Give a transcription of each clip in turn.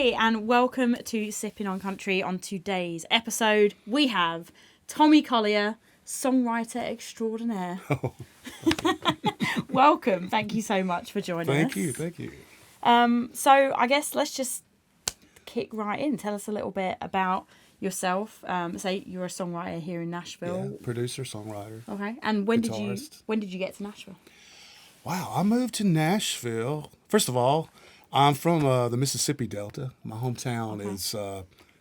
Hey, and welcome to Sippin On Country. On today's episode, we have Tommy Collier, songwriter extraordinaire. Oh. Welcome. Thank you so much for joining us. Thank you. So I guess let's just kick right in. Tell us a little bit about yourself. Say you're a songwriter here in Nashville. Yeah, producer, songwriter. Okay. And when guitarist. did you get to Nashville? Wow, I moved to Nashville. First of all, I'm from the Mississippi Delta. My hometown is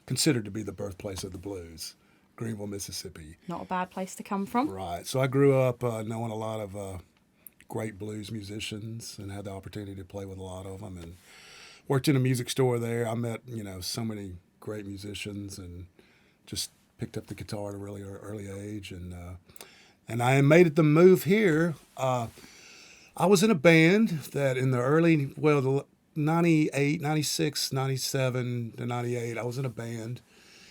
considered to be the birthplace of the blues, Greenville, Mississippi. Not a bad place to come from. Right. So I grew up knowing a lot of great blues musicians and had the opportunity to play with a lot of them, and worked in a music store there. I met, so many great musicians and just picked up the guitar at a really early age. And I made it the move here. I was in a band that in the early, the 98, 96, 97 to 98, I was in a band,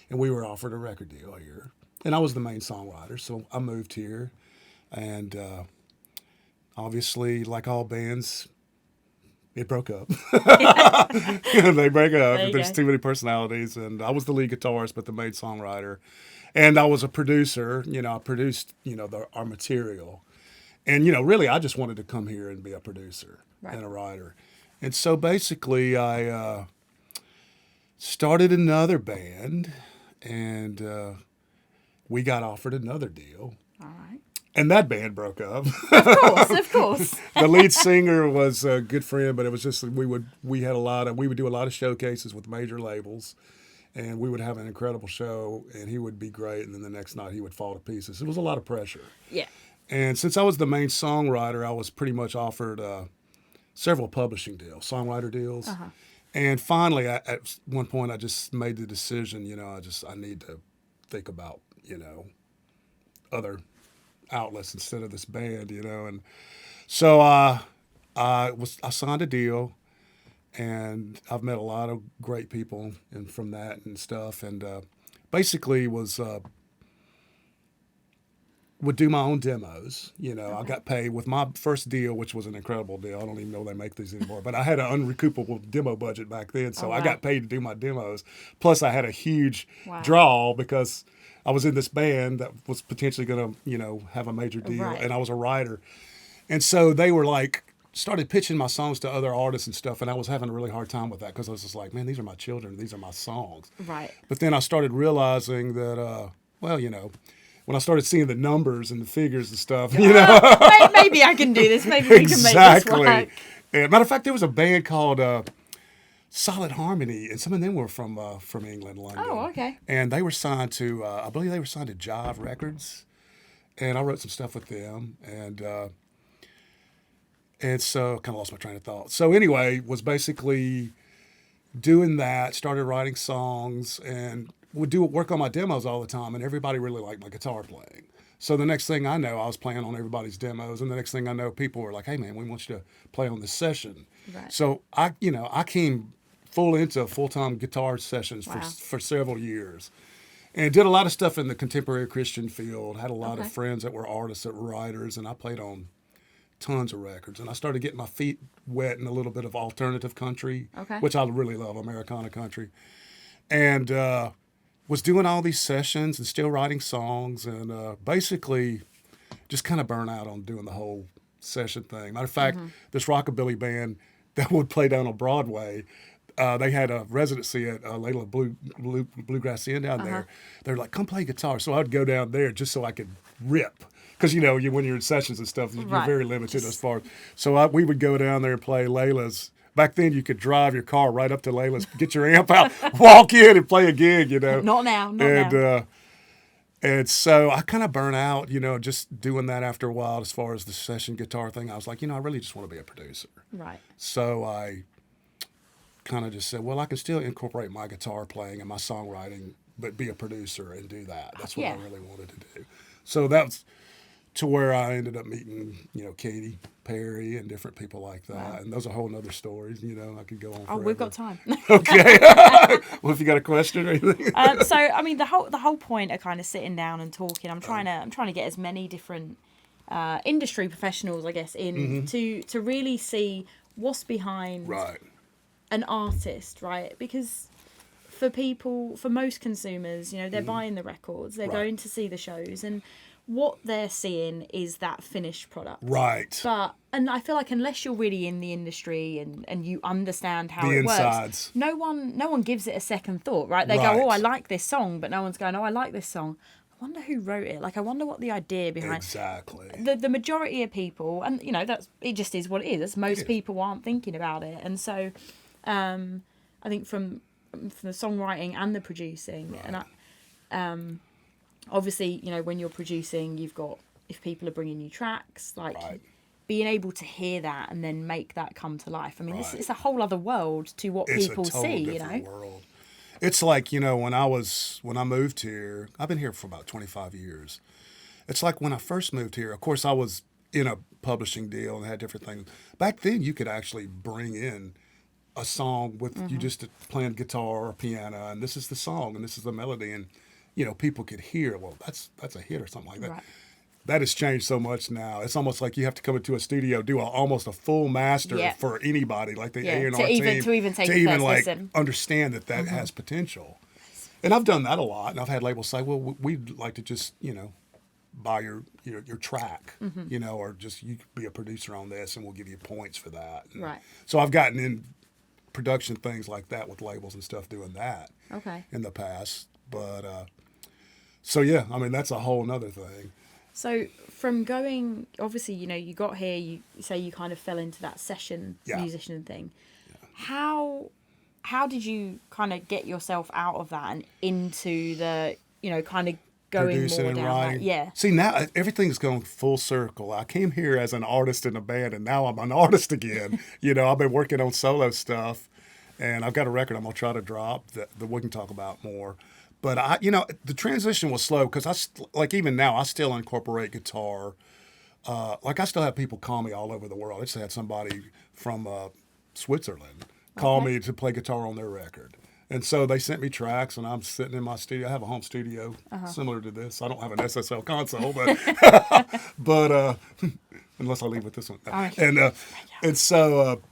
and we were offered a record deal here. And I was the main songwriter, so I moved here. And obviously, like all bands, it broke up. They break up. There's too many personalities. And I was the lead guitarist, but the main songwriter. And I was a producer. I produced, our material. And, really, I just wanted to come here and be a producer and a writer. And so basically, I started another band, and we got offered another deal. All right. And that band broke up. Of course. The lead singer was a good friend, but it was just we would do a lot of showcases with major labels, and we would have an incredible show, and he would be great, and then the next night he would fall to pieces. It was a lot of pressure. Yeah. And since I was the main songwriter, I was pretty much offered several publishing deals, songwriter deals. Uh-huh. And finally, at one point, I just made the decision, I need to think about, other outlets instead of this band, and so I signed a deal, and I've met a lot of great people and from that and stuff, and basically would do my own demos. I got paid with my first deal, which was an incredible deal. I don't even know they make these anymore, but I had an unrecoupable demo budget back then, so I got paid to do my demos. Plus, I had a huge draw because I was in this band that was potentially going to, have a major deal, and I was a writer. And so they were started pitching my songs to other artists and stuff, and I was having a really hard time with that because I was just like, man, these are my children, these are my songs. Right. But then I started realizing that, when I started seeing the numbers and the figures and stuff, maybe I can do this. Maybe we can make this work. And matter of fact, there was a band called Solid Harmony, and some of them were from England, London. Oh, okay. And they were signed to, I believe they were signed to Jive Records, and I wrote some stuff with them, and so kind of lost my train of thought. So anyway, was basically doing that, started writing songs, and would work on my demos all the time, and everybody really liked my guitar playing. So the next thing I know, I was playing on everybody's demos, and the next thing I know, people were like, hey, man, we want you to play on this session. Right. So I came into full-time guitar sessions for several years, and did a lot of stuff in the contemporary Christian field, had a lot of friends that were artists, that were writers, and I played on tons of records. And I started getting my feet wet in a little bit of alternative country, which I really love, Americana country. And was doing all these sessions and still writing songs, and basically just kind of burnt out on doing the whole session thing. Matter of fact, this rockabilly band that would play down on Broadway, they had a residency at Layla Bluegrass Inn down there. They were like, come play guitar. So I would go down there just so I could rip. Because, when you're in sessions and stuff, you're very limited as far as. So we would go down there and play Layla's. Back then, you could drive your car right up to Layla's, get your amp out, walk in, and play a gig, Not now. And so I kind of burnt out, just doing that after a while as far as the session guitar thing. I was like, I really just want to be a producer. Right. So I kind of just said, well, I can still incorporate my guitar playing and my songwriting, but be a producer and do that. That's what I really wanted to do. So that's to where I ended up meeting, Katy, Perry, and different people like that. Wow. And those are whole nother stories, I could go on forever. Oh, we've got time. Okay. Well, if you got a question or anything. So, I mean, the whole point of kind of sitting down and talking, I'm trying to get as many different industry professionals, I guess, in to really see what's behind an artist, right? Because for most consumers, you know, they're buying the records, they're going to see the shows, and what they're seeing is that finished product. Right. And I feel like unless you're really in the industry and you understand how The it insides. works, no one gives it a second thought, right? They Right. go, oh, I like this song, but no one's going, oh, I like this song. I wonder who wrote it. Like, I wonder what the idea behind Exactly. the majority of people, and you know, it just is what it is. Most people aren't thinking about it, and so I think from the songwriting and the producing, and obviously, you know, when you're producing, you've got, if people are bringing you tracks, like being able to hear that and then make that come to life. I mean, it's a whole other world to what people see, you know. World. It's like, you know, when I moved here, I've been here for about 25 years. It's like when I first moved here, of course, I was in a publishing deal and had different things. Back then, you could actually bring in a song with you just playing guitar or piano, and this is the song and this is the melody, and you know, people could hear, well, that's a hit or something like that. Right. That has changed so much now. It's almost like you have to come into a studio, do almost a full master for anybody, like the A&R team, to even take the first like listen. Understand that has potential. And I've done that a lot, and I've had labels say, well, we'd like to just, you know, buy your track, you know, or just you be a producer on this, and we'll give you points for that. And Right. so I've gotten in production things like that with labels and stuff, doing that in the past. But so yeah, I mean, that's a whole nother thing. So from going, obviously, you know, you got here, you say you kind of fell into that session musician thing. Yeah. How did you kind of get yourself out of that and into the, you know, kind of going Producing more and down writing. that? Yeah. See, now everything's going full circle. I came here as an artist in a band, and now I'm an artist again. You know, I've been working on solo stuff, and I've got a record I'm going to try to drop that we can talk about more. But, you know, the transition was slow because like even now, I still incorporate guitar. Like I still have people call me all over the world. I just had somebody from Switzerland call me to play guitar on their record. And so they sent me tracks, and I'm sitting in my studio. I have a home studio similar to this. I don't have an SSL console, but unless I leave with this one. And so,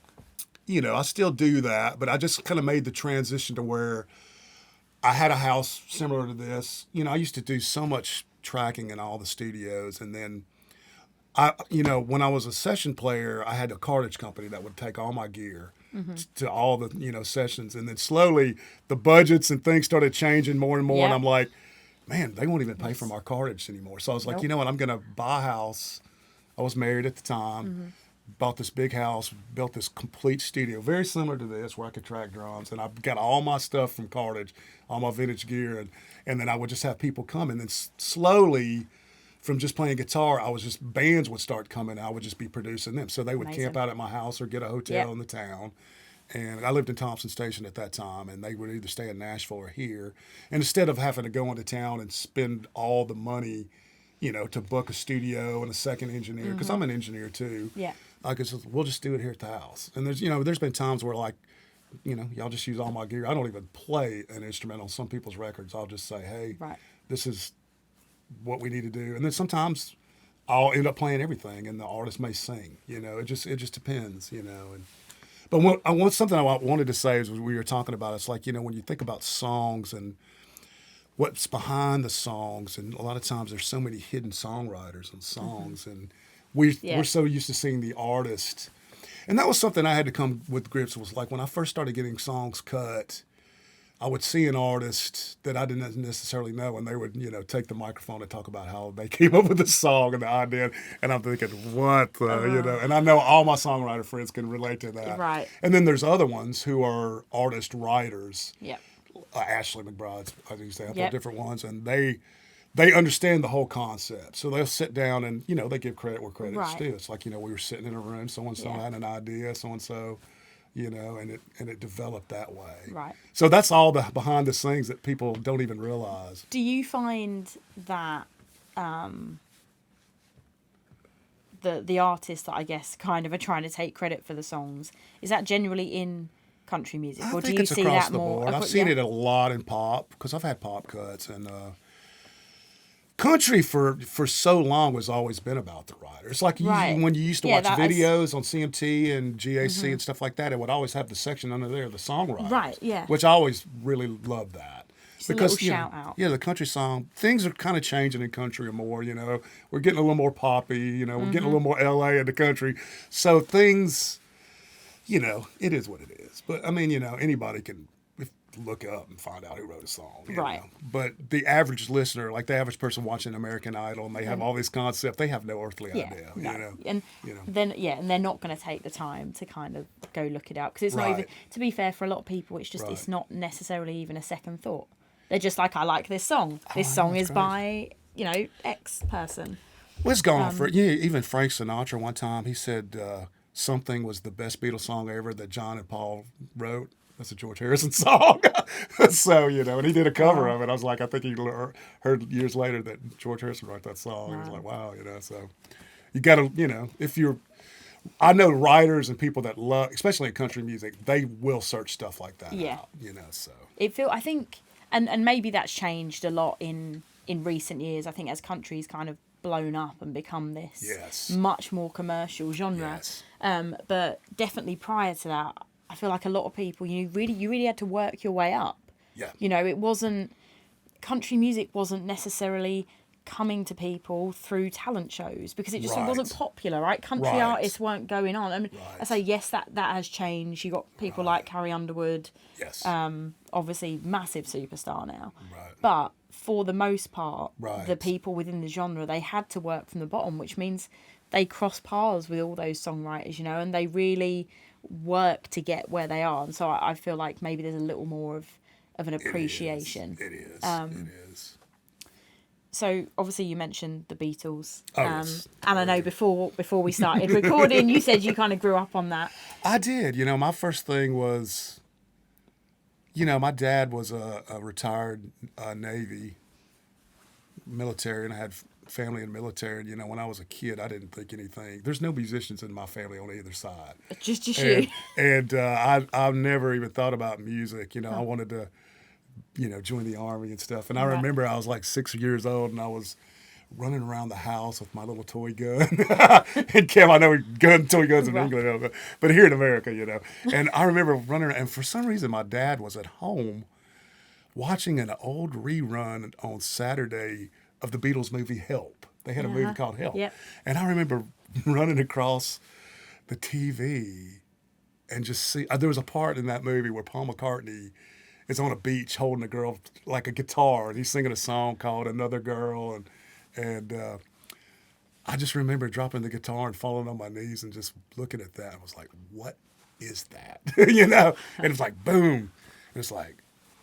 you know, I still do that, but I just kind of made the transition to where I had a house similar to this. You know, I used to do so much tracking in all the studios, and then you know, when I was a session player, I had a cartage company that would take all my gear to all the, you know, sessions. And then slowly the budgets and things started changing more and more. Yeah. And I'm like, man, they won't even pay for my cartage anymore. So I was like, you know what, I'm going to buy a house. I was married at the time, bought this big house, built this complete studio, very similar to this, where I could track drums. And I got all my stuff from cartage, all my vintage gear. And then I would just have people come. And then slowly, from just playing guitar, bands would start coming. I would just be producing them. So they would camp out at my house or get a hotel in the town. And I lived in Thompson Station at that time, and they would either stay in Nashville or here. And instead of having to go into town and spend all the money, you know, to book a studio and a second engineer, because I'm an engineer too. Yeah. I could just, we'll just do it here at the house. And there's been times where, like, you know, y'all just use all my gear. I don't even play an instrument on some people's records. I'll just say, hey, this is what we need to do. And then sometimes I'll end up playing everything, and the artist may sing. You know, it just depends, you know. But something I wanted to say is, we were talking about, it's like, you know, when you think about songs and what's behind the songs, and a lot of times there's so many hidden songwriters and songs, and we're so used to seeing the artist. And that was something I had to come with grips, was like when I first started getting songs cut, I would see an artist that I didn't necessarily know, and they would, you know, take the microphone and talk about how they came up with the song and the idea. And I'm thinking, what, you know? And I know all my songwriter friends can relate to that. Right. And then there's other ones who are artist writers. Yep. Ashley McBryde's an example, different ones, and they understand the whole concept. So they'll sit down and, you know, they give credit where credit's due. It's like, you know, we were sitting in a room, so-and-so had an idea, so-and-so, you know, and it developed that way. Right. So that's all the behind the scenes that people don't even realize. Do you find that the artists that I guess kind of are trying to take credit for the songs, is that generally in country music, or do you see that more? I've seen it a lot in pop, because I've had pop cuts, and country for so long has always been about the writer. It's like when you used to watch videos on CMT and GAC and stuff like that, it would always have the section under there, the songwriters. Right, yeah. Which I always really loved that. Just because, a little shout out. Yeah, the country song, things are kind of changing in country more, We're getting a little more poppy, we're getting a little more LA in the country. So things, it is what it is. But, I mean, anybody can look up and find out who wrote a song. Right. But the average listener, like the average person watching American Idol, and they have all these concepts, they have no earthly idea. No. And then and they're not going to take the time to kind of go look it up, because it's not even, to be fair, for a lot of people, it's just it's not necessarily even a second thought. They're just like, I like this song. This song is by X person. Well, it's gone for even Frank Sinatra one time. He said something was the best Beatles song ever that John and Paul wrote. That's a George Harrison song. So, and he did a cover of it. I was like, I think he heard years later that George Harrison wrote that song. Wow. He was like, wow, so you got to, I know writers and people that love, especially in country music, they will search stuff like that out, so. I think, and maybe that's changed a lot in recent years. I think as country's kind of blown up and become this much more commercial genre. Yes. But definitely prior to that, I feel like a lot of people, you really had to work your way up. Yeah. It wasn't, country music wasn't necessarily coming to people through talent shows, because it just wasn't popular, right? Country artists weren't going on. I mean, I say, yes, that has changed. You got people like Carrie Underwood. Yes. Obviously, massive superstar now. Right. But for the most part, the people within the genre, they had to work from the bottom, which means they cross paths with all those songwriters, and they really work to get where they are. And so I feel like maybe there's a little more of an appreciation. It is. So obviously you mentioned the Beatles. Yes. And I know before we started recording, you said you kind of grew up on that. I did. My first thing was, my dad was a retired Navy military, and I had family in the military. When I was a kid, I didn't think anything. There's no musicians in my family on either side. Just you. And I've never even thought about music. I wanted to, join the Army and stuff. And I remember I was like 6 years old, and I was running around the house with my little toy gun. And Cam, I know toy guns in England, but here in America, And I remember running around, and for some reason my dad was at home watching an old rerun on Saturday of the Beatles movie Help. They had a movie called Help. Yep. And I remember running across the TV and just see, there was a part in that movie where Paul McCartney is on a beach holding a girl like a guitar, and he's singing a song called Another Girl, and I just remember dropping the guitar and falling on my knees and just looking at that. I was like, what is that? And it's like, boom. And it's like,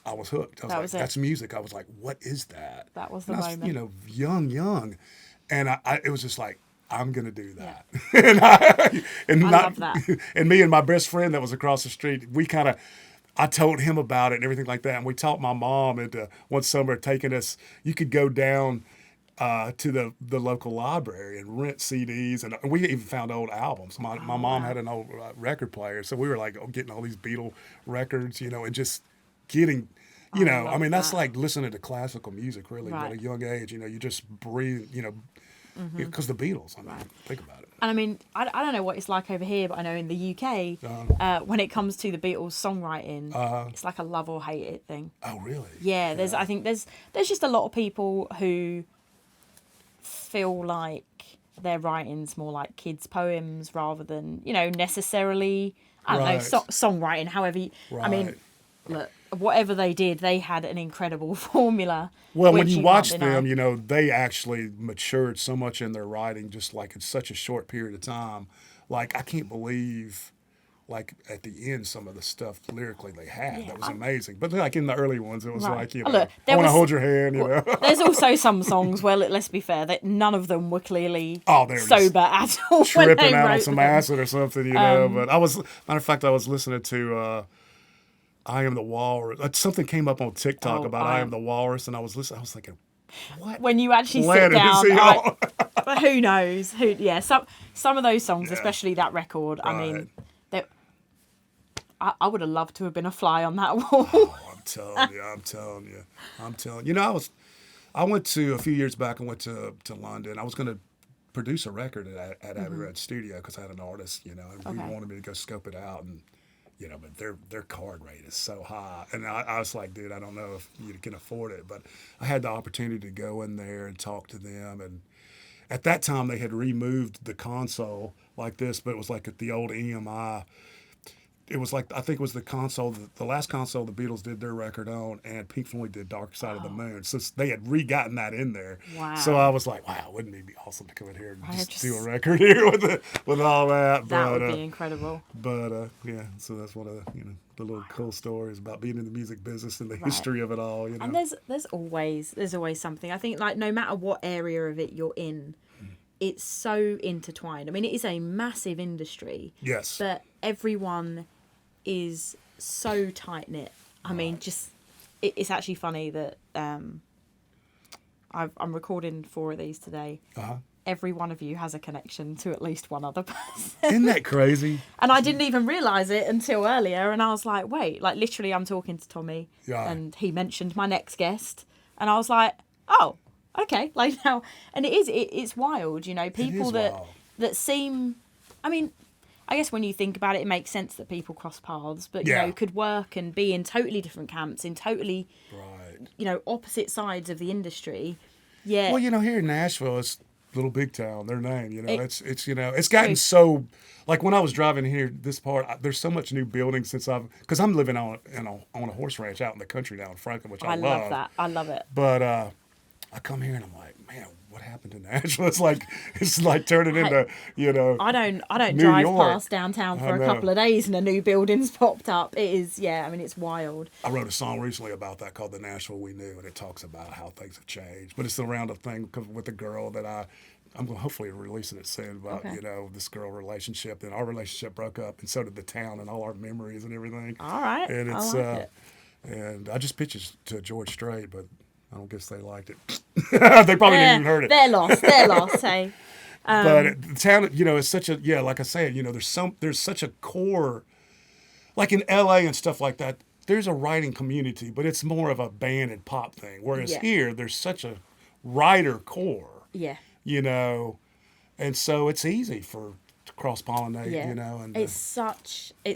I was hooked. I was like, that's music. I was like, what is that? That was the moment. I was, young. And it was just like, I'm going to do that. Yeah. I love that. And me and my best friend that was across the street, I told him about it and everything like that. And we taught my mom into one summer taking us, you could go down to the local library and rent CDs. And we even found old albums. My mom had an old record player. So we were like getting all these Beatle records, and just getting, that's like listening to classical music really at a young age. You just breathe, because the Beatles, think about it. And I mean, I don't know what it's like over here, but I know in the UK, when it comes to the Beatles songwriting, it's like a love or hate it thing. Oh, really? Yeah, I think there's just a lot of people who feel like their writing's more like kids' poems rather than, necessarily, I don't know, songwriting, however I mean, look, whatever they did, they had an incredible formula. Well, when you watch them, they actually matured so much in their writing, just like in such a short period of time. Like, I can't believe, like, at the end, some of the stuff lyrically they had. That was amazing. But, like, in the early ones, it was like, look, I want to hold your hand, There's also some songs where, let's be fair, that none of them were clearly sober at all. Tripping out on some acid or something, But matter of fact, I was listening to I Am the Walrus. Something came up on TikTok about I Am the Walrus, and I was listening. I was thinking, what? When you actually sit down, but who knows? Some of those songs, especially that record. I mean, I would have loved to have been a fly on that wall. Oh, I'm telling you. I went to, a few years back, I went to London. I was going to produce a record at Abbey Road Studio because I had an artist, and he wanted me to go scope it out. And, but their card rate is so high. And I was like, dude, I don't know if you can afford it. But I had the opportunity to go in there and talk to them. And at that time, they had removed the console like this, but it was like at the old EMI. It was like, I think it was the console, the last console the Beatles did their record on, and Pink Floyd did Dark Side of the Moon. So they had re-gotten that in there. Wow. So I was like, wow, wouldn't it be awesome to come in here and just do a record here with all that? That would be incredible. But yeah, so that's one of the little cool stories about being in the music business and the history of it all. And there's always something. I think, like, no matter what area of it you're in, it's so intertwined. I mean, it is a massive industry. Yes. But everyone is so tight knit. I mean, it's actually funny that I'm recording 4 of these today. Every one of you has a connection to at least one other person. Isn't that crazy? And I didn't even realise it until earlier, and I was like, wait, like literally I'm talking to Tommy, and he mentioned my next guest, and I was like, oh, okay, like now, and it's wild, people that seem, I mean, I guess when you think about it, it makes sense that people cross paths, but, could work and be in totally different camps, in totally, opposite sides of the industry. Yeah. Well, here in Nashville, it's little big town, their name, it's gotten so, like when I was driving here, this part, there's so much new buildings because I'm living on a horse ranch out in the country now in Franklin, which I love. I love that. I love it. But I come here and I'm like, man, what happened to Nashville? It's like turning into, I don't New drive York. past downtown for a couple of days and a new building's popped up. It is, it's wild. I wrote a song recently about that called The Nashville We Knew, and it talks about how things have changed. But it's around a thing with a girl that I'm going to hopefully releasing it soon about, this girl relationship. And our relationship broke up, and so did the town and all our memories and everything. All right. And it's, I like it. And I just pitched it to George Strait, but I don't guess they liked it. They probably didn't even heard it. They're lost, hey. But the town, is such a, like I said, there's such a core, like in LA and stuff like that, there's a writing community, but it's more of a band and pop thing. Whereas here, there's such a writer core. Yeah. And so it's easy to cross-pollinate, and it's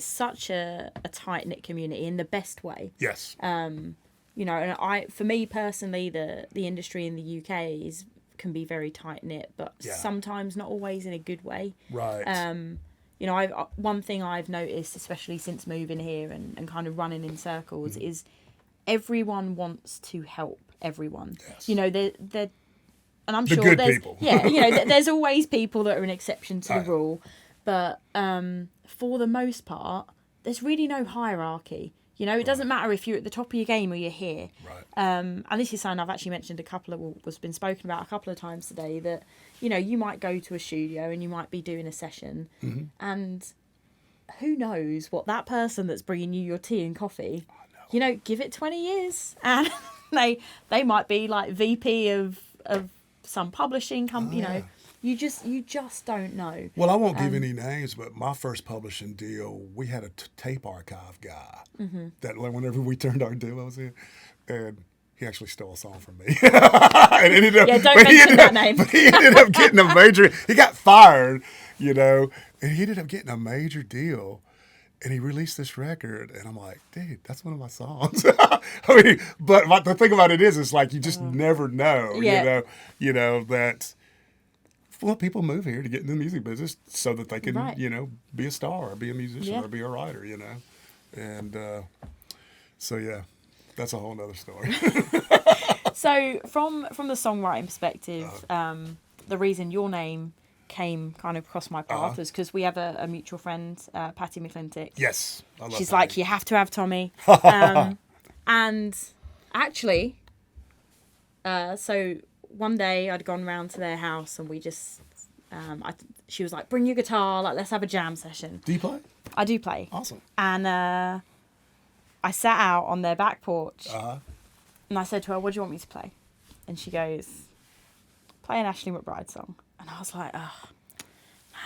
such a tight-knit community in the best way. Yes. And for me personally, the industry in the UK can be very tight-knit, but sometimes not always in a good way. Right. One thing I've noticed, especially since moving here and kind of running in circles, is everyone wants to help everyone. Yes. They're and I'm the sure good there's people. There's always people that are an exception to the rule, but for the most part, there's really no hierarchy. It doesn't matter if you're at the top of your game or you're here. Right. And this is something I've actually mentioned was been spoken about a couple of times today, that you might go to a studio and you might be doing a session, and who knows what that person that's bringing you your tea and coffee, give it 20 years and they might be like VP of some publishing company. You just don't know. Well, I won't give any names, but my first publishing deal, we had a tape archive guy that whenever we turned our demos in, and he actually stole a song from me. And ended up, don't mention that name. But he ended up getting a major. He got fired, and he ended up getting a major deal. And he released this record, and I'm like, dude, that's one of my songs. I mean, but the thing about it is, it's like you just never know, that. Well, people move here to get in the music business so that they can, be a star or be a musician or be a writer, And so, yeah, that's a whole nother story. So from the songwriting perspective, the reason your name came kind of across my path was because we have a mutual friend, Patty McClintock. Yes, I love She's Patty. like, you have to have Tommy. And actually, so one day I'd gone round to their house and we just, she was like, bring your guitar, like let's have a jam session. Do you play? I do play. Awesome. And I sat out on their back porch and I said to her, what do you want me to play? And she goes, play an Ashley McBryde song. And I was like, oh,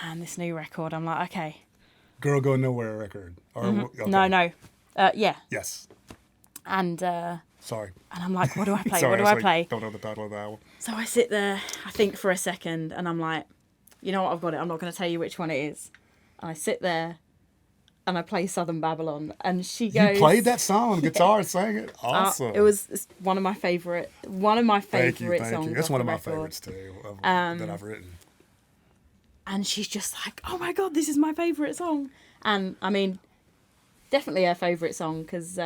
man, this new record. I'm like, okay. Girl Go Nowhere record. Or, okay. No. Yeah. Yes. And Sorry. And I'm like, what do I play? Sorry, what do I play? Don't know the title of that one. So I sit there, I think for a second, and I'm like, you know what, I've got it. I'm not going to tell you which one it is. And I sit there, and I play Southern Babylon, and she goes... You played that song on guitar and sang it? Awesome. It's one of my favourite songs. Thank you. It's one of my record. favorites, too, that I've written. And she's just like, oh my God, this is my favourite song. And, I mean, definitely her favourite song, because...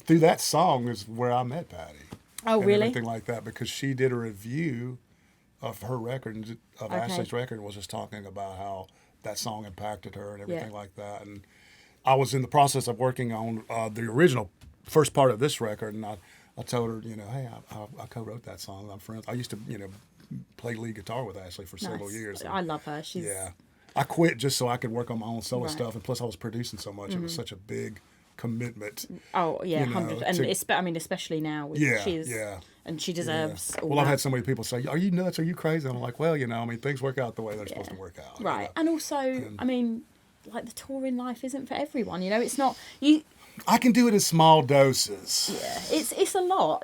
Through that song is where I met Patty. Oh, and really? Everything like that, because she did a review of her record, of Ashley's record, was just talking about how that song impacted her and everything like that. And I was in the process of working on the original first part of this record, and I told her, hey, I co-wrote that song. I'm friends. I used to, play lead guitar with Ashley for several years. I love her. She's... I quit just so I could work on my own solo stuff, and plus I was producing so much. It was such a big commitment. Oh yeah, 100. And especially now, and she deserves. Yeah. Well, I've had so many people say, "Are you nuts? Are you crazy?" I'm like, well, things work out the way they're supposed to work out. Right, and also, like the touring life isn't for everyone. It's not you. I can do it in small doses. Yeah, it's a lot.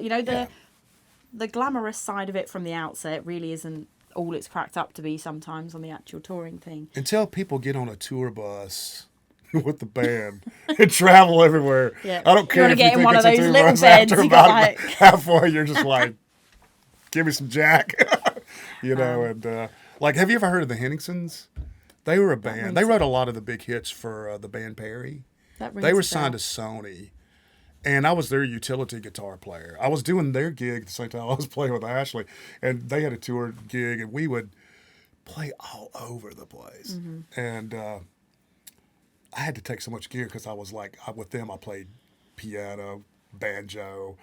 The glamorous side of it from the outset really isn't all it's cracked up to be sometimes on the actual touring thing. Until people get on a tour bus with the band and travel everywhere. Yeah. I don't care if you think it's a tour bus. After about halfway, you're just like, give me some Jack. And have you ever heard of the Henningsons? They were a band. They wrote a lot of the big hits for the band Perry. They were signed to Sony. And I was their utility guitar player. I was doing their gig at the same time I was playing with Ashley. And they had a tour gig, and we would play all over the place. Mm-hmm. And I had to take so much gear because I was like, with them, I played piano, banjo,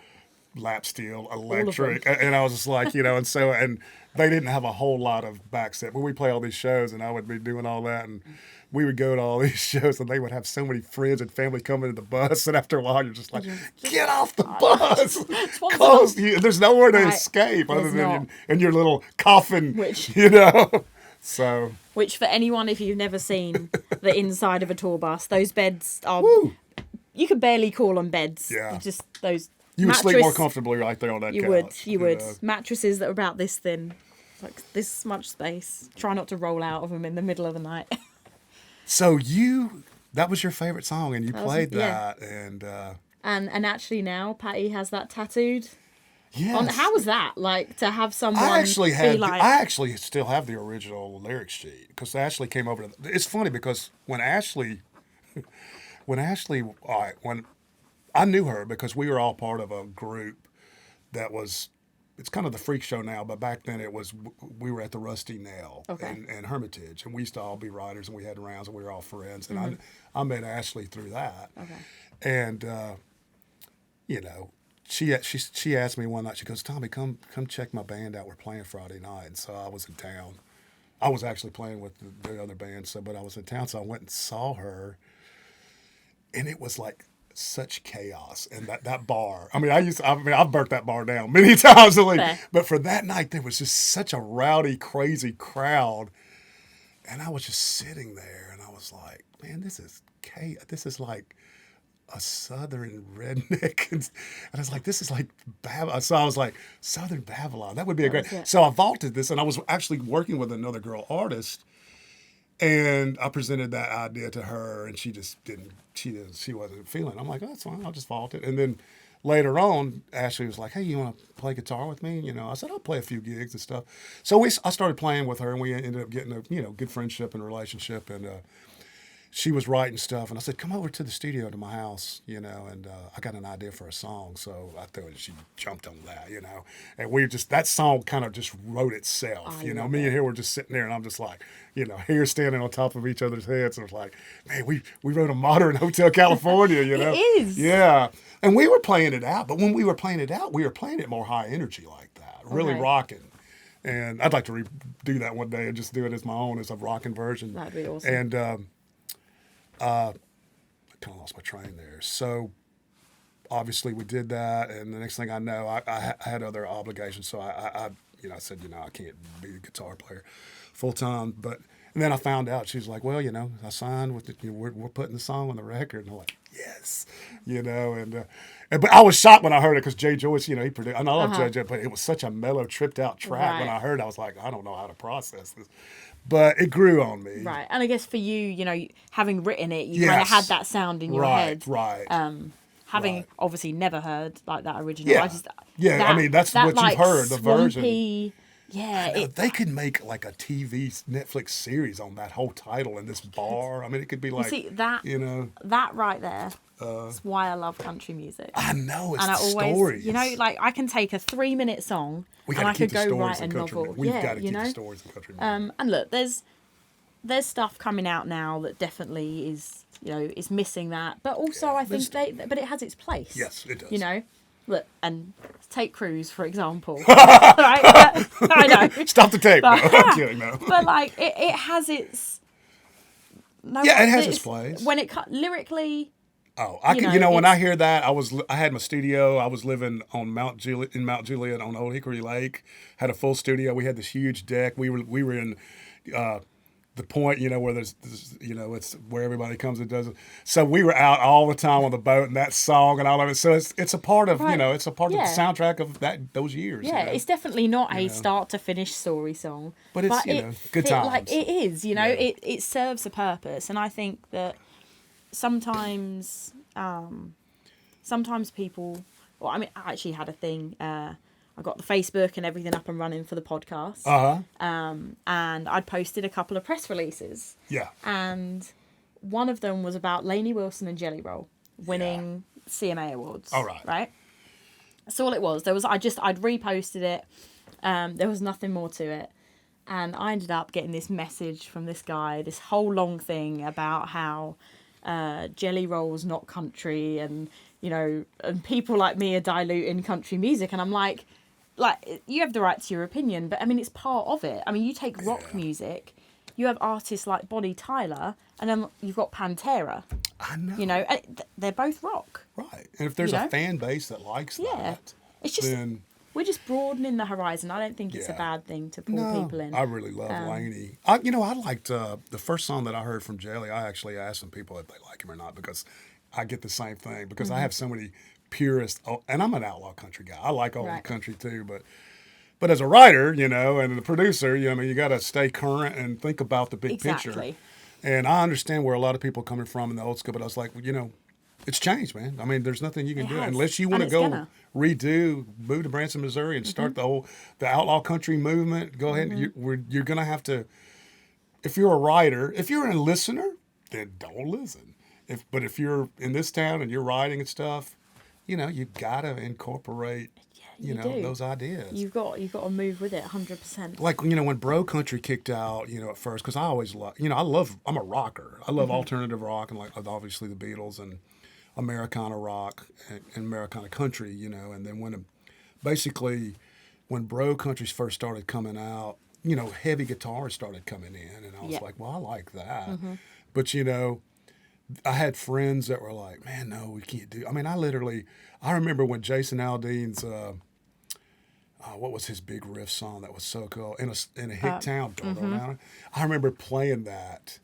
lap steel, electric. And I was just like, and they didn't have a whole lot of back set. But we play all these shows, and I would be doing all that. And we would go to all these shows, and they would have so many friends and family coming to the bus. And after a while, you're just like, get off the bus. Close. There's nowhere to escape other than in your little coffin, So. Which, for anyone, if you've never seen the inside of a tour bus, those beds are... Woo. You could barely call them beds. Yeah. Just those... You would sleep more comfortably right there on that couch. You would. Mattresses that are about this thin. Like this much space. Try not to roll out of them in the middle of the night. So that was your favorite song, and you played that, and actually now Patty has that tattooed. Yes. How was that like to have someone? I actually still have the original lyric sheet because Ashley came over. It's funny because when I knew her because we were all part of a group that was. It's kind of the freak show now, but back then we were at the Rusty Nail in Hermitage, and we used to all be writers, and we had rounds, and we were all friends. And I met Ashley through that. Okay. And she asked me one night. She goes, "Tommy, come check my band out. We're playing Friday night." And so I was in town. I was actually playing with the other band, but I was in town, so I went and saw her, and it was like such chaos and that bar. I've burnt that bar down many times, but for that night there was just such a rowdy, crazy crowd, and I was just sitting there, and I was like, man, this is chaos. This is like a Southern redneck, and I was like, this is like Babylon. So I was like, Southern Babylon. That would be a great. So I vaulted this, and I was actually working with another girl artist. And I presented that idea to her, and she just didn't. She wasn't feeling it. I'm like, oh, that's fine. I'll just vault it. And then later on, Ashley was like, hey, you want to play guitar with me? I said, I'll play a few gigs and stuff. So I started playing with her, and we ended up getting a good friendship and relationship. And she was writing stuff, and I said, come over to the studio to my house, and I got an idea for a song. So I thought she jumped on that, and that song kind of just wrote itself, me and her were just sitting there, and I'm just like, here standing on top of each other's heads, and it's like, man, we wrote a modern Hotel California, It is. Yeah. And we were playing it out, but when we were playing it out, we were playing it more high energy like that, really rocking. And I'd like to do that one day and just do it as my own, as a rocking version. That'd be awesome. And I kind of lost my train there. So obviously we did that, and the next thing I know, I had other obligations. So I said, I can't be a guitar player full time. And then I found out, she was like, well, I signed with we're putting the song on the record. And I'm like, yes, but I was shocked when I heard it because Jay Joyce, he produced, and I love Jay, but it was such a mellow, tripped out track. When I heard it, I was like, I don't know how to process this. But it grew on me. Right. And I guess for you, having written it, you kind of had that sound in your head. Right. Having obviously never heard like that original. Yeah. I mean, that's what you've heard, the version. Yeah. They could make like a TV Netflix series on that whole title and this bar. I mean, it could be like, that right there. That's why I love country music. I know, it's and the stories. Like I can take a 3-minute song and I could go write a novel. We've got to keep the stories in country music. And look, there's stuff coming out now that definitely is, is missing that. But also I think but it has its place. Yes, it does. Look, and take Cruise, for example. Right? I know. Stop the tape. I'm kidding, no. But like, it has its... it has its place. When it lyrically... Oh, when I hear that, I had my studio. I was living on Mount Juliet on Old Hickory Lake. Had a full studio. We had this huge deck. We were in the point, where there's it's where everybody comes and does it. So we were out all the time on the boat and that song and all of it. So it's a part of it's a part of the soundtrack of those years. Yeah, it's definitely not a start to finish story song, but it's good times. Like it is, it serves a purpose, and I think that sometimes people. Well, I mean, I actually had a thing. I got the Facebook and everything up and running for the podcast. And I'd posted a couple of press releases. Yeah. And one of them was about Lainey Wilson and Jelly Roll winning CMA awards. All right. Right? That's all it was. I'd reposted it. There was nothing more to it. And I ended up getting this message from this guy, this whole long thing about how Jelly Roll's not country and people like me are diluting country music. And I'm like, you have the right to your opinion, but I mean, it's part of it. I mean, you take rock music, you have artists like Bonnie Tyler, and then you've got Pantera. I know. They're both rock. Right. And if there's a fan base that likes that, it's just, we're just broadening the horizon. I don't think it's a bad thing to pull people in. I really love Lainey. I liked the first song that I heard from Jelly. I actually asked some people if they like him or not because I get the same thing because I have so many purists, and I'm an outlaw country guy. I like old country too, but as a writer, and the producer, you got to stay current and think about the big picture. And I understand where a lot of people are coming from in the old school, but I was like, it's changed, man. I mean, there's nothing you can do unless you want to go move to Branson, Missouri, and start the outlaw country movement. Go ahead. You're going to have to. If you're a writer, if you're a listener, then don't listen. But if you're in this town and you're writing and stuff, you got to incorporate, those ideas. You've got to move with it 100%. Like, when Bro Country kicked out, at first, because I always love, I'm a rocker. I love alternative rock and like obviously the Beatles and Americana rock and Americana country, and then when Bro Countries first started coming out, heavy guitars started coming in and I was like, well, I like that. But, I had friends that were like, man, no, we can't do. I mean, I remember when Jason Aldean's, what was his big riff song that was so cool in a hick town. I remember playing that.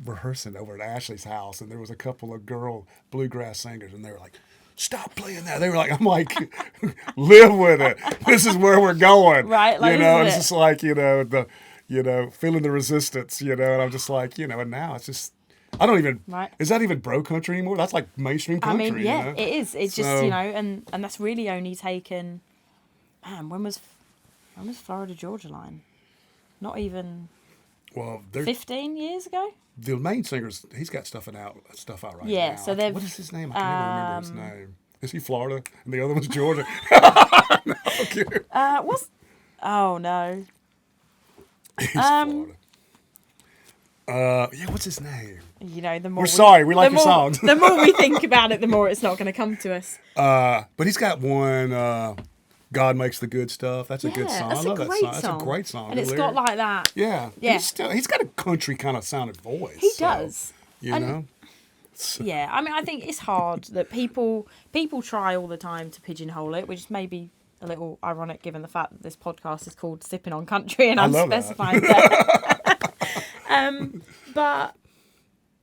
Rehearsing over at Ashley's house, and there was a couple of girl bluegrass singers, and they were like, "Stop playing that." They were like, "I'm like, live with it. This is where we're going." Right, like, it's just like feeling the resistance, and I'm just like, and now it's just, I don't even, is that even Bro Country anymore? That's like mainstream country. I mean, it is. It's just, and that's really only taken, man, when was Florida Georgia Line? Not even 15 years ago? The main singer's, he's got stuff out right now. Yeah, so they've... What is his name? I can't even remember his name. Is he Florida? And the other one's Georgia? No, okay. Oh, no. He's Florida. What's his name? The more we're sorry, we like your songs. The more we think about it, the more it's not going to come to us. But he's got one, God Makes the Good Stuff. That's a good song. I love that song. That's a great song. And it's got like that. Yeah. He's got a country kind of sounded voice. He does. So. Yeah, I mean, I think it's hard that people try all the time to pigeonhole it, which is maybe a little ironic given the fact that this podcast is called Sippin On Country and I'm specifying that. But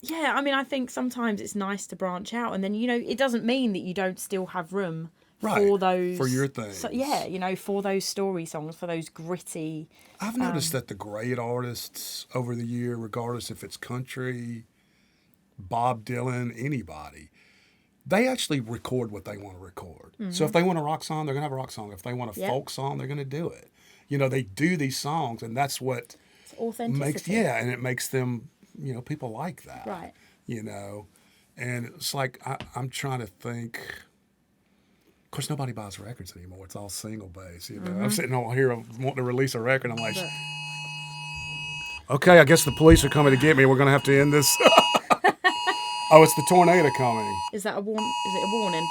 Yeah, I mean, I think sometimes it's nice to branch out, and then, you know, it doesn't mean that you don't still have room for those... for your things. So, yeah, you know, for those story songs, for those gritty... I've noticed that the great artists over the year, regardless if it's country, Bob Dylan, anybody, they actually record what they want to record. Mm-hmm. So if they want a rock song, they're going to have a rock song. If they want a folk song, they're going to do it. You know, they do these songs, and that's what... It's authenticity. And it makes them... You know, people like that. Right. You know, and it's like I'm trying to think. Of course, nobody buys records anymore. It's all single bass. You know, I'm sitting over here wanting to release a record. I'm like, okay, I guess the police are coming to get me. We're gonna have to end this. Oh, it's the tornado coming. Is that a warn? Is it a warning?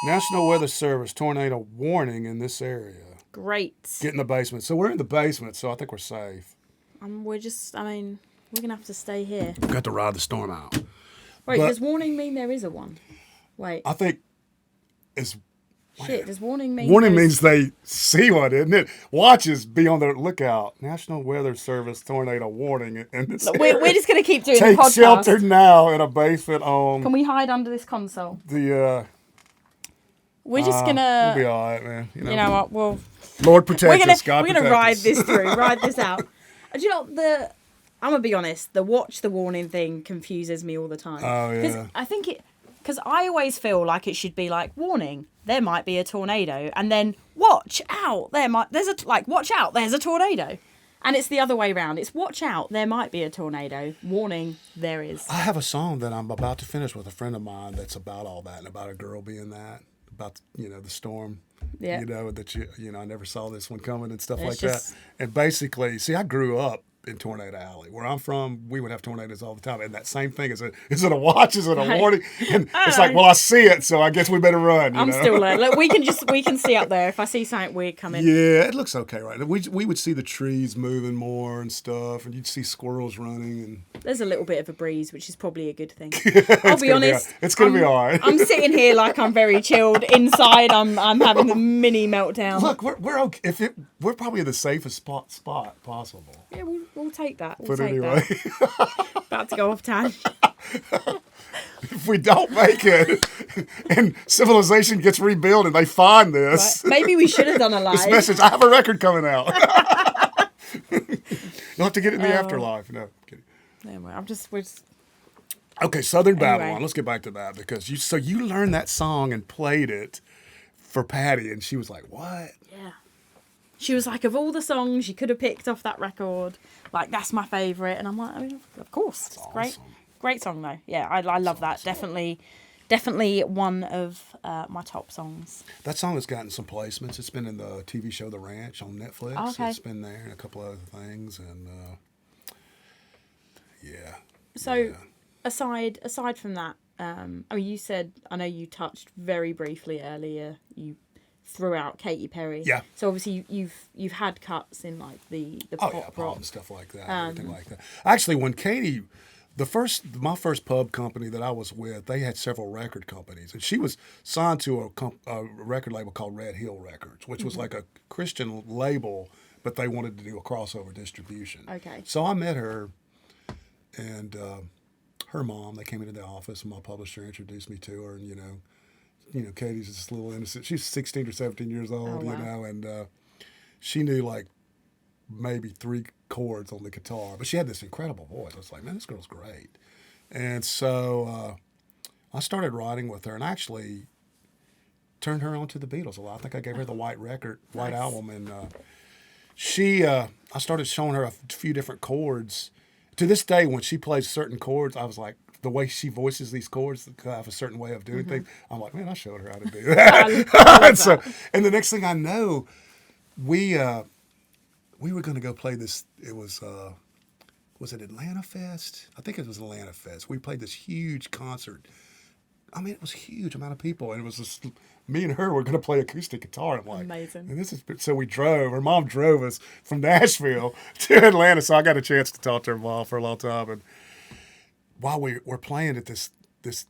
National Weather Service tornado warning in this area. Great. Get in the basement. So we're in the basement. So I think we're safe. We're going to have to stay here. We've got to ride the storm out. Wait, does warning mean there is a one? Wait. I think it's... Shit, does warning mean... Warning means they see one, isn't it? Watches, be on the lookout. National Weather Service tornado warning. We're just going to keep doing the podcast. Take shelter now in a basement on... Can we hide under this console? We're just going to... We'll be all right, man. You know what? Well... Lord protect us. God we're protect us. We're going to ride this through. Ride this out. Do you know, I'm going to be honest, the watch the warning thing confuses me all the time. Oh, yeah. Because I always feel like it should be like, warning, there might be a tornado. And then, watch out, watch out, there's a tornado. And it's the other way around. It's watch out, there might be a tornado. Warning, there is. I have a song that I'm about to finish with a friend of mine that's about all that and about a girl being that. About, you know, the storm. Yeah. You know, that I never saw this one coming and stuff like that. And basically, see, I grew up in Tornado Alley. Where I'm from, we would have tornadoes all the time. And that same thing, is it a watch? Is it a warning? And it's like, well, I see it, so I guess we better run. I'm still learning. Look, we can see up there if I see something weird coming. Yeah, it looks okay right now. We would see the trees moving more and stuff, and you'd see squirrels running. And there's a little bit of a breeze, which is probably a good thing. I'll be honest. It's going to be all right. I'm sitting here like I'm very chilled. Inside, I'm having a mini meltdown. Look, we're okay. We're probably in the safest spot possible. Yeah, we'll take that. But anyway. About to go off tangent. If we don't make it and civilization gets rebuilt and they find this. Right. Maybe we should have done a live. This message, I have a record coming out. You'll have to get it in the afterlife. No, I'm kidding. Anyway, Okay, Southern Babylon. Let's get back to that because you learned that song and played it for Patty and she was like, what? Yeah. She was like, of all the songs you could have picked off that record, like, that's my favourite. And I'm like, I mean, of course. It's awesome. Great song, though. Yeah, I love that. Awesome. Definitely one of my top songs. That song has gotten some placements. It's been in the TV show The Ranch on Netflix. Oh, okay. It's been there and a couple other things. And, yeah. So, yeah. aside from that, I know you touched very briefly earlier, you threw out Katy Perry. Yeah. So obviously you've had cuts in like the pop rock and stuff like that, everything like that. Actually, when Katy, my first pub company that I was with, they had several record companies, and she was signed to a record label called Red Hill Records, which was like a Christian label, but they wanted to do a crossover distribution. Okay. So I met her, and her mom. They came into the office, and my publisher introduced me to her, and Katy's just a little innocent. She's 16 or 17 years old, and she knew like maybe 3 chords on the guitar, but she had this incredible voice. I was like, man, this girl's great. And so I started writing with her and actually turned her on to the Beatles a lot. I think I gave her the White Album, and I started showing her a few different chords. To this day, when she plays certain chords, I was like, the way she voices these chords, I have a certain way of doing things. I'm like, man, I showed her how to do that. And the next thing I know, we were going to go play this. It was it Atlanta Fest? I think it was Atlanta Fest. We played this huge concert. I mean, it was a huge amount of people, and it was just me and her were going to play acoustic guitar. I'm like, amazing. And so we drove. Her mom drove us from Nashville to Atlanta, so I got a chance to talk to her mom for a long time. And while we're playing at this,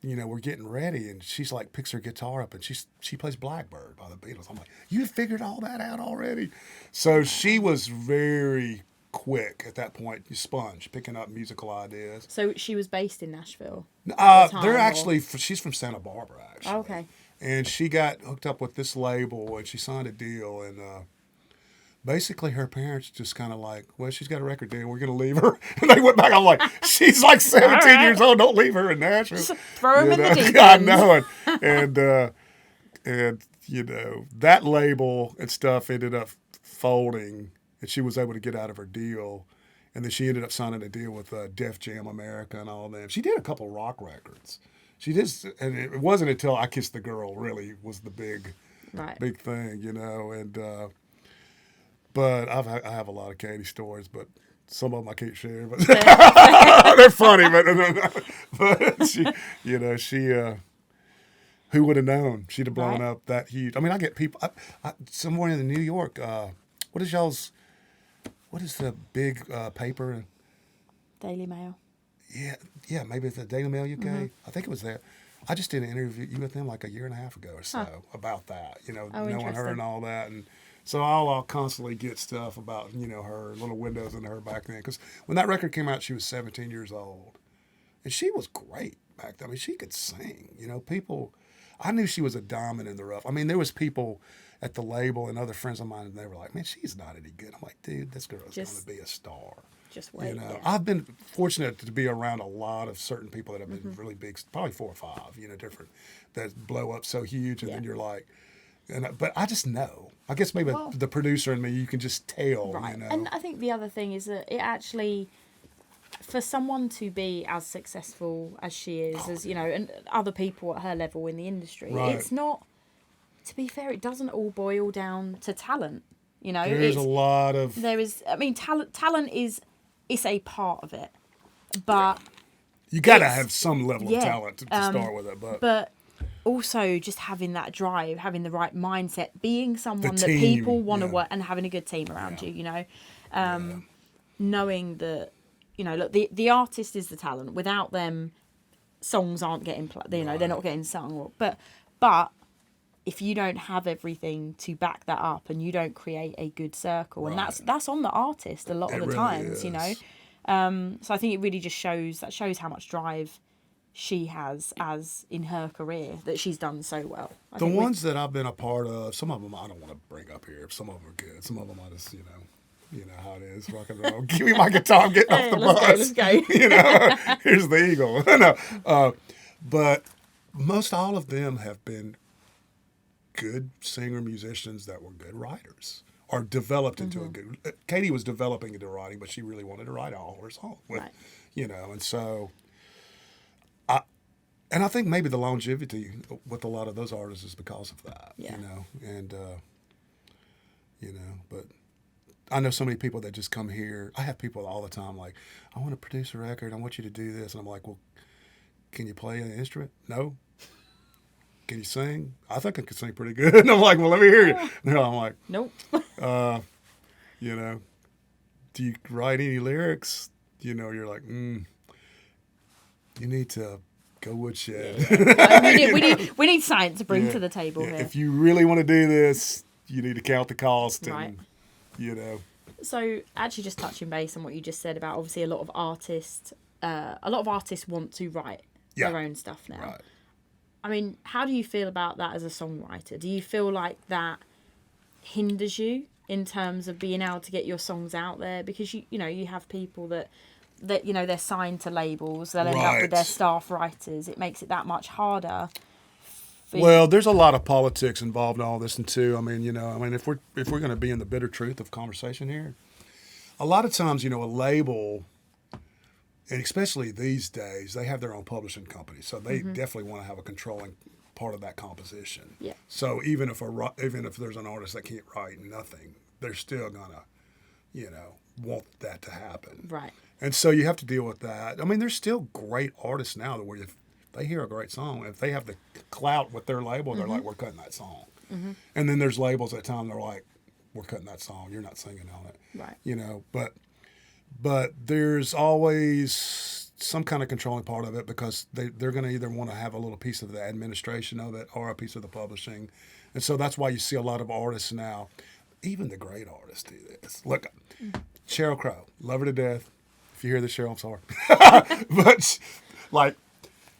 we're getting ready, and she's like picks her guitar up, and she plays Blackbird by the Beatles. I'm like, you figured all that out already? So she was very quick at that point. You sponge, picking up musical ideas. So she was based in Nashville at the time, They're actually, she's from Santa Barbara, actually. Oh, okay. And she got hooked up with this label, and she signed a deal, and basically her parents just kind of like, well, she's got a record deal, we're going to leave her. And they went back, I'm like, she's like 17 years old, don't leave her in Nashville. Just throw him in the deep I end. know. And you know, that label and stuff ended up folding, and she was able to get out of her deal. And then she ended up signing a deal with Def Jam America and all that. She did a couple rock records. She did, and it wasn't until I Kissed the Girl really was the big thing, you know. And but I have a lot of Katy stories, but some of them I can't share. But they're funny. But she, you know, who would have known she'd have blown up that huge? I mean, I get people somewhere in New York. What is the big paper? Daily Mail. Yeah, maybe it's the Daily Mail UK. Mm-hmm. I think it was there. I just did an interview with them like a year and a half ago or so about that, you know, knowing her and all that. And so I'll constantly get stuff about, you know, her, little windows into her back then. Because when that record came out, she was 17 years old. And she was great back then. I mean, she could sing, you know, I knew she was a diamond in the rough. I mean, there was people at the label and other friends of mine, and they were like, man, she's not any good. I'm like, dude, this girl is going to be a star. Just wait. You know, I've been fortunate to be around a lot of certain people that have been really big, probably 4 or 5, you know, different, that blow up so huge, and then you're like, but I just know. I guess maybe the producer in me, you can just tell, you know. And I think the other thing is that it actually, for someone to be as successful as she is, as, you know, and other people at her level in the industry, it's not, to be fair, it doesn't all boil down to talent. You know, there is a lot of. There is. I mean, talent is. It's a part of it, but you gotta have some level of talent to start with it. But also just having that drive, having the right mindset, being someone that people want to work, and having a good team around you. You know, knowing that, you know, look, the artist is the talent. Without them, songs aren't getting played. You know, they're not getting sung. But if you don't have everything to back that up, and you don't create a good circle, and that's on the artist a lot of the times, you know. So I think it really just shows how much drive she has as in her career, that she's done so well. The ones that I've been a part of, some of them I don't want to bring up here. Some of them are good. Some of them I just, you know how it is, rock and roll. Give me my guitar, I'm getting off the bus. Let's go. You know, here's the eagle. No, but most all of them have been good singer musicians that were good writers, or developed into a good. Katy was developing into writing, but she really wanted to write all her songs, you know, and so. I think maybe the longevity with a lot of those artists is because of that, you know, and you know, but I know so many people that just come here. I have people all the time like, I want to produce a record, I want you to do this, and I'm like, well, can you play an instrument? No. Can you sing? I think I can sing pretty good. And I'm like, well, let me hear you. No, I'm like, nope. You know, do you write any lyrics? You know, you're like, you need to go woodshed. We need science to bring to the table here. If you really want to do this, you need to count the cost, and you know. So actually, just touching base on what you just said about, obviously a lot of artists want to write their own stuff now. Right. I mean, how do you feel about that as a songwriter? Do you feel like that hinders you in terms of being able to get your songs out there? Because you know, you have people that you know, they're signed to labels, they'll end up with their staff writers. It makes it that much harder. Well, there's a lot of politics involved in all this, and too. I mean, you know, if we're going to be in the bitter truth of conversation here, a lot of times, you know, a label, and especially these days, they have their own publishing company, so they definitely want to have a controlling part of that composition. Yeah. So even if there's an artist that can't write nothing, they're still gonna, you know, want that to happen. Right. And so you have to deal with that. I mean, there's still great artists now that where if they hear a great song, if they have the clout with their label, they're like, we're cutting that song. And then there's labels at the time they're like, we're cutting that song. You're not singing on it. Right. You know, but there's always some kind of controlling part of it, because they're going to either want to have a little piece of the administration of it or a piece of the publishing. And so that's why you see a lot of artists now. even the great artists do this. Look, Sheryl Crow, love her to death. If you hear this, Sheryl, I'm sorry. But like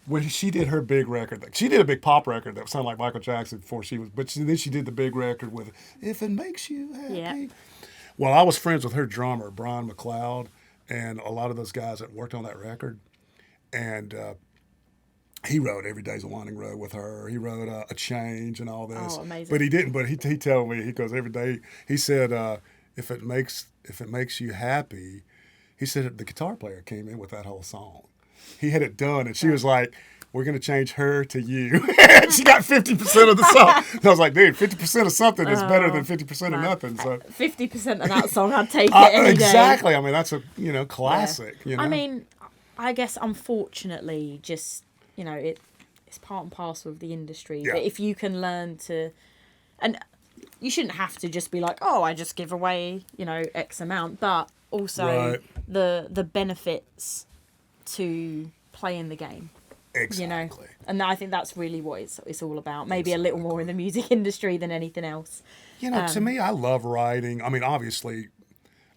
when she did her big record, she did a big pop record that sounded like Michael Jackson before she was, then she did the big record with If It Makes You Happy. Yeah. Well, I was friends with her drummer, Brian McLeod, and a lot of those guys that worked on that record. And he wrote Every Day's a Winding Road with her. He wrote A Change and all this. Oh, amazing. But he didn't. But he told me, he goes, every day, he said, if it makes you happy, he said the guitar player came in with that whole song. He had it done, and she was like, we're going to change her to you. And she got 50% of the song. And I was like, dude, 50% of something is better than 50% of nothing. So 50% of that song, I'd take it any exactly. day. I mean, that's a classic. Yeah. You know? I mean, I guess unfortunately, just it's part and parcel of the industry. Yeah. But if you can learn to, and you shouldn't have to just be like, oh, I just give away X amount, but also the benefits to playing the game. Exactly. And I think that's really what it's all about. Maybe a little more in the music industry than anything else. To me, I love writing. I mean, obviously,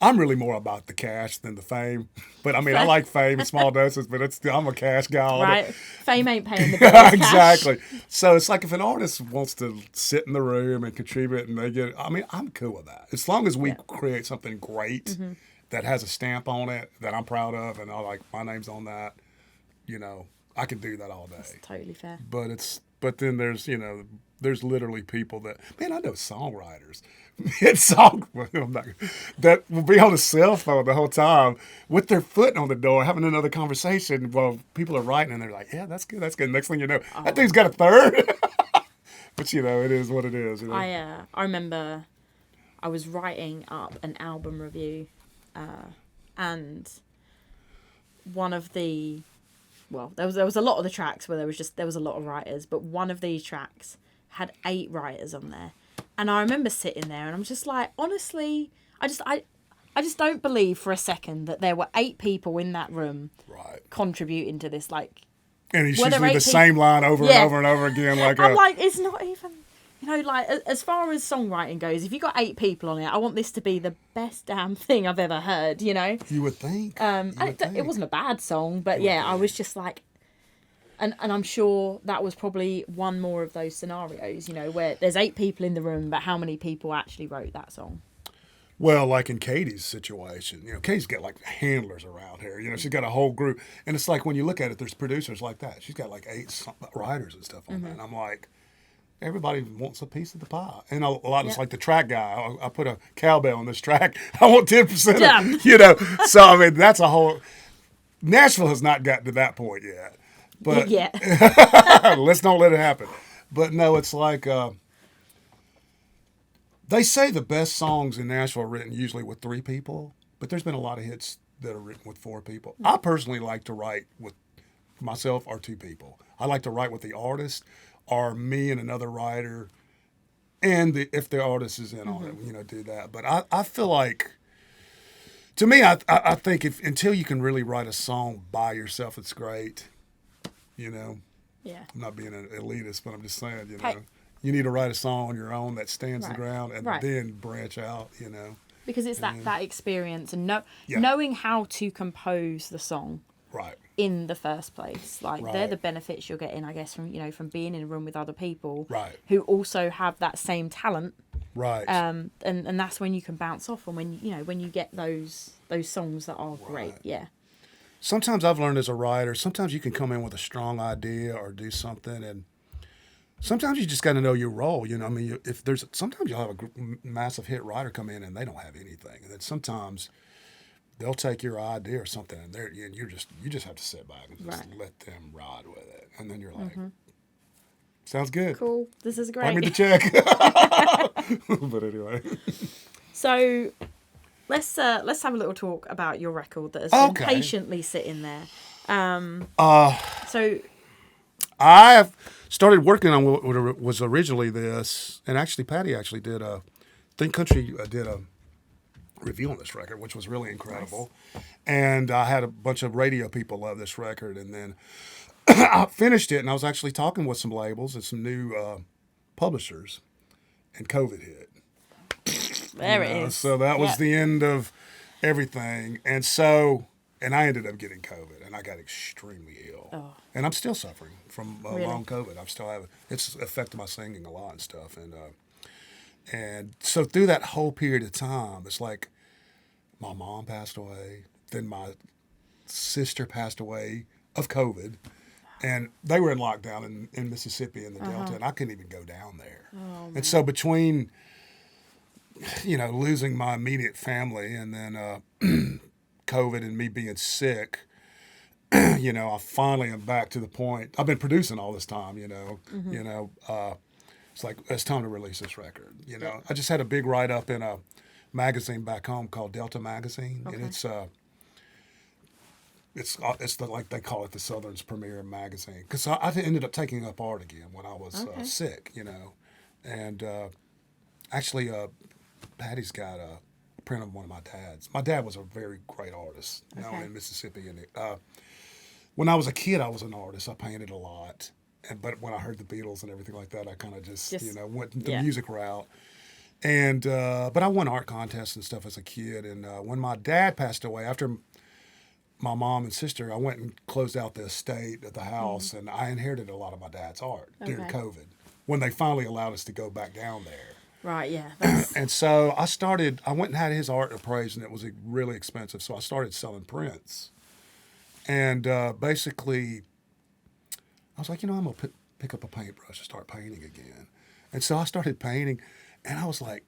I'm really more about the cash than the fame. But I mean, I like fame in small doses, but I'm a cash guy. Right. Fame ain't paying the bills. Exactly. So it's like if an artist wants to sit in the room and contribute and they get, I mean, I'm cool with that. As long as we create something great that has a stamp on it that I'm proud of and I like my name's on that, I can do that all day. That's totally fair. But then there's there's literally people that I know songwriters, that will be on the cell phone the whole time with their foot on the door having another conversation while people are writing and they're like, yeah, that's good. Next thing you know, that thing's got a third. But it is what it is. I remember I was writing up an album review, and one of the there was a lot of the tracks where there was a lot of writers, but one of these tracks had 8 writers on there, and I remember sitting there and I'm just like, honestly, I just don't believe for a second that there were 8 people in that room contributing to this. Like, and it's usually the same line over and over and over again. Like, I'm like, it's not even. Like, as far as songwriting goes, if you got 8 people on it, I want this to be the best damn thing I've ever heard, You would think. It wasn't a bad song, but I was just like, and I'm sure that was probably one more of those scenarios, where there's 8 people in the room, but how many people actually wrote that song? Well, like in Katy's situation, Katy's got like handlers around here. She's got a whole group. And it's like when you look at it, there's producers like that. She's got like 8 writers and stuff on that. And I'm like, everybody wants a piece of the pie. And a lot of like the track guy. I put a cowbell on this track. I want 10% of, So, I mean, that's a whole. Nashville has not gotten to that point yet. But let's not let it happen. But no, it's like they say the best songs in Nashville are written usually with 3 people, but there's been a lot of hits that are written with 4 people. I personally like to write with myself or 2 people. I like to write with the artist or me and another writer, and if the artist is in on it, do that. But I feel like, to me, I think until you can really write a song by yourself, it's great. I'm not being an elitist, but I'm just saying, you need to write a song on your own that stands the ground and then branch out, Because it's that experience and knowing how to compose the song in the first place. Like, they're the benefits you're getting, I guess, from being in a room with other people who also have that same talent. Right. And that's when you can bounce off, and when you get those songs that are great. Yeah. Sometimes I've learned as a writer, sometimes you can come in with a strong idea or do something, and sometimes you just got to know your role. I mean, sometimes you'll have a massive hit writer come in and they don't have anything, and then sometimes they'll take your idea or something, and you just have to sit back and just let them ride with it, and then you're like, sounds good, cool, this is great. Write me the check. But anyway, so let's have a little talk about your record that has been patiently sitting there. So I have started working on what was originally this, and actually Patty did Think Country did a review on this record, which was really incredible. Nice. And I had a bunch of radio people love this record, and then I finished it, and I was actually talking with some labels and some new publishers, and COVID hit. There it is. So that was the end of everything. And I ended up getting COVID, and I got extremely ill. Oh. And I'm still suffering from Really? long COVID. I'm still having, it's affected my singing a lot and stuff. And so through that whole period of time, it's like my mom passed away, then my sister passed away of COVID, and they were in lockdown in Mississippi in the Delta, and I couldn't even go down there. Oh, and so between, losing my immediate family and then COVID and me being sick, I finally am back to the point. I've been producing all this time, it's like, it's time to release this record. I just had a big write-up in a magazine back home called Delta Magazine, and it's like they call it the Southern's premier magazine, because I ended up taking up art again when I was sick, and actually Patty's got a print of one of my dad's. My dad was a very great artist, in Mississippi, and when I was a kid, I was an artist. I painted a lot, but when I heard the Beatles and everything like that, I kind of just went the music route. And but I won art contests and stuff as a kid. And when my dad passed away, after my mom and sister, I went and closed out the estate at the house, and I inherited a lot of my dad's art during COVID, when they finally allowed us to go back down there. Right, yeah. And so I went and had his art appraised, and it was really expensive. So I started selling prints. And basically, I was like, I'm going to pick up a paintbrush and start painting again. And so I started painting, and I was like,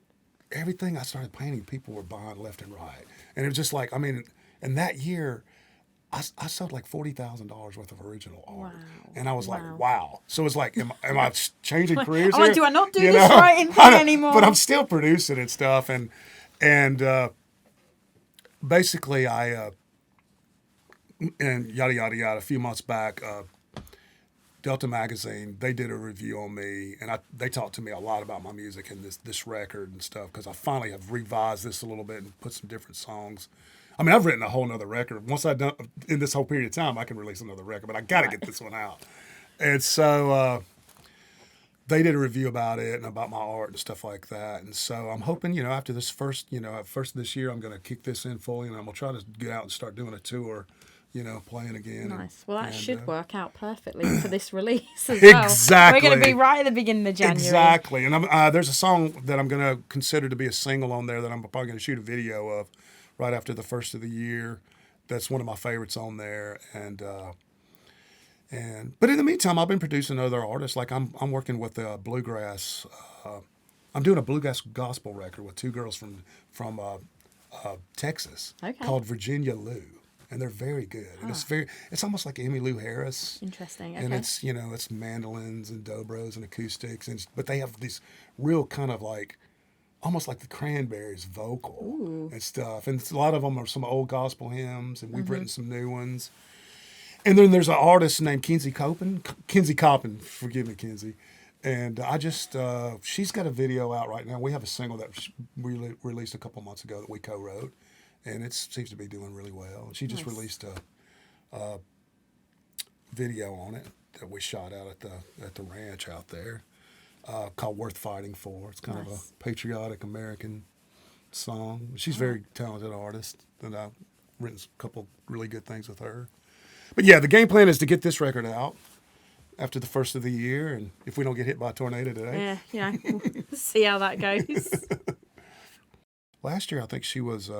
everything I started painting, people were buying left and right. And it was just like, in that year, I sold like $40,000 worth of original art. Wow. And I was like, wow. So it's like, am I changing careers here? Do I not do this writing thing anymore? But I'm still producing and stuff. And basically and yada, yada, yada, a few months back, Delta Magazine, they did a review on me, and they talked to me a lot about my music and this record and stuff, because I finally have revised this a little bit and put some different songs. I've written a whole nother record. Once I've done, in this whole period of time, I can release another record, but I got to get this one out. And so they did a review about it and about my art and stuff like that. And so I'm hoping, after this first of this year, I'm going to kick this in fully, and I'm going to try to get out and start doing a tour, playing again. Nice. Well, that should work out perfectly for this release as well. Exactly. We're going to be right at the beginning of January. Exactly. And there's a song that I'm going to consider to be a single on there that I'm probably going to shoot a video of right after the first of the year. That's one of my favorites on there. But in the meantime, I've been producing other artists. Like I'm working with bluegrass. I'm doing a bluegrass gospel record with two girls from Texas called Virginia Lou. And they're very good. And it's almost like Emmylou Harris. Interesting. Okay. And it's, it's mandolins and dobros and acoustics. But they have these real kind of like, almost like the Cranberries vocal and stuff. And a lot of them are some old gospel hymns, and we've written some new ones. And then there's an artist named Kinsey Coppin, forgive me, Kinsey. And she's got a video out right now. We have a single that we released a couple months ago that we co-wrote. And it seems to be doing really well. She just released a video on it that we shot out at the ranch out there, called "Worth Fighting For." It's kind of a patriotic American song. She's a very talented artist, and I've written a couple really good things with her. But yeah, the game plan is to get this record out after the first of the year, and if we don't get hit by a tornado today, we'll see how that goes. Last year, I think she was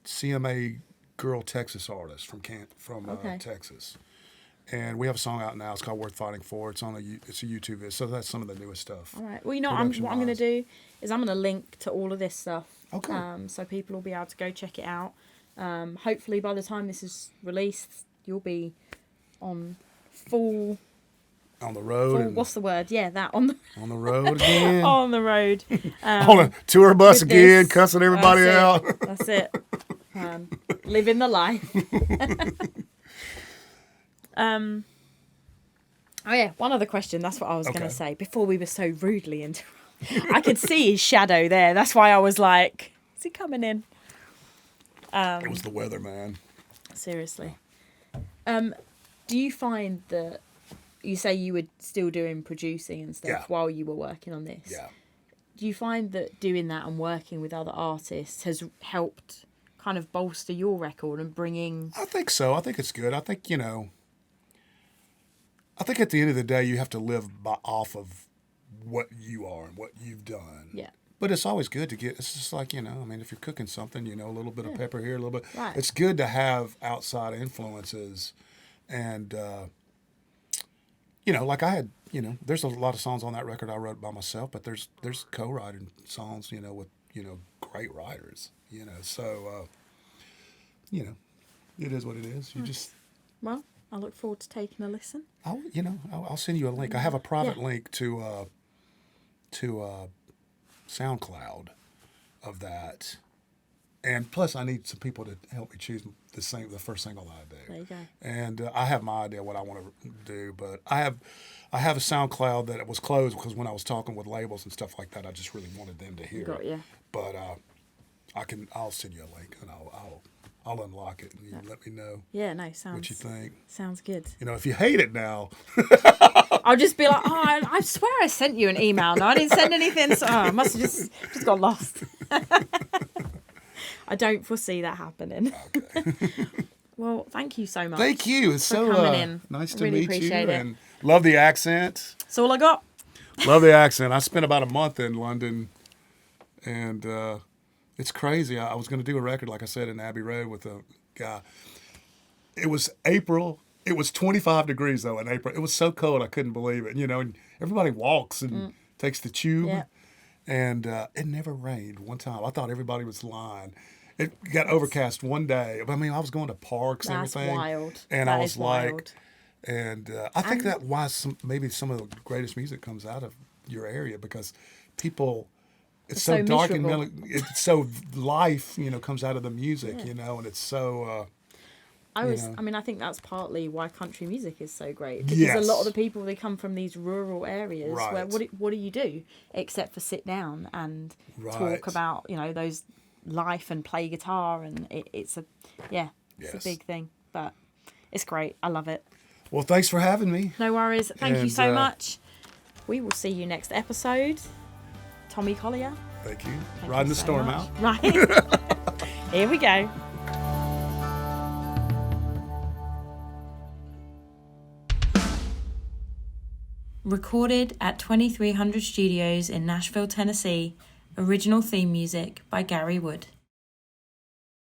CMA Girl Texas artist from Texas, and we have a song out now. It's called "Worth Fighting For." It's it's a YouTube video, so that's some of the newest stuff. All right. Well, what I'm going to do is I'm going to link to all of this stuff. Okay. So people will be able to go check it out. Hopefully, by the time this is released, you'll be on full. On the road. What's the word? Yeah, that on the road again. On the road. On a tour bus again, cussing everybody out. That's it. Living the life. Oh yeah, one other question. That's what I was going to say before we were so rudely interrupted. I could see his shadow there. That's why I was like, is he coming in? It was the weather, man. Seriously. Do you find that you say you were still doing producing and stuff while you were working on this? Yeah. do you find that doing that and working with other artists has helped kind of bolster your record and bringing... I think so. I think it's good. I think, I think at the end of the day, you have to live off of what you are and what you've done. Yeah. But it's always good to get, it's just like, I mean, if you're cooking something, a little bit of pepper here, a little bit. Right. It's good to have outside influences. And, like I had, there's a lot of songs on that record I wrote by myself, but there's co-writing songs, with, great writers, So, it is what it is. You just... Well, I look forward to taking a listen. I'll send you a link. I have a private link to SoundCloud of that, and plus I need some people to help me choose the first single that I do. There you go. And I have my idea what I want to do, but I have a SoundCloud that it was closed because when I was talking with labels and stuff like that, I just really wanted them to hear it. You. But I'll send you a link and I'll unlock it and you let me know. Yeah, no, sounds... What you think? Sounds good. If you hate it now... I'll just be like, I swear I sent you an email. No, I didn't send anything. So I must have just got lost. I don't foresee that happening. Okay. Well, thank you so much. Thank you. It's so nice to really meet appreciate you. it. And love the accent. That's all I got. Love the accent. I spent about a month in London, and it's crazy. I was going to do a record, like I said, in Abbey Road with a guy. It was April. It was 25 degrees, though, in April. It was so cold, I couldn't believe it. And everybody walks and takes the tube. Yeah. And it never rained one time. I thought everybody was lying. It got overcast one day. I mean, I was going to parks and everything. That's wild. And I was like... And I think that why maybe some of the greatest music comes out of your area, because people... It's so dark miserable. and it's so life, comes out of the music, and it's so... I think that's partly why country music is so great, because a lot of the people, they come from these rural areas where what do you do except for sit down and talk about those life and play guitar, and it's a big thing, but it's great. I love it. Well, thanks for having me. No worries. Thank you so much. We will see you next episode. Tommy Collier. Thank you. Riding the storm out. Right. Here we go. Recorded at 2300 Studios in Nashville, Tennessee. Original theme music by Gary Wood.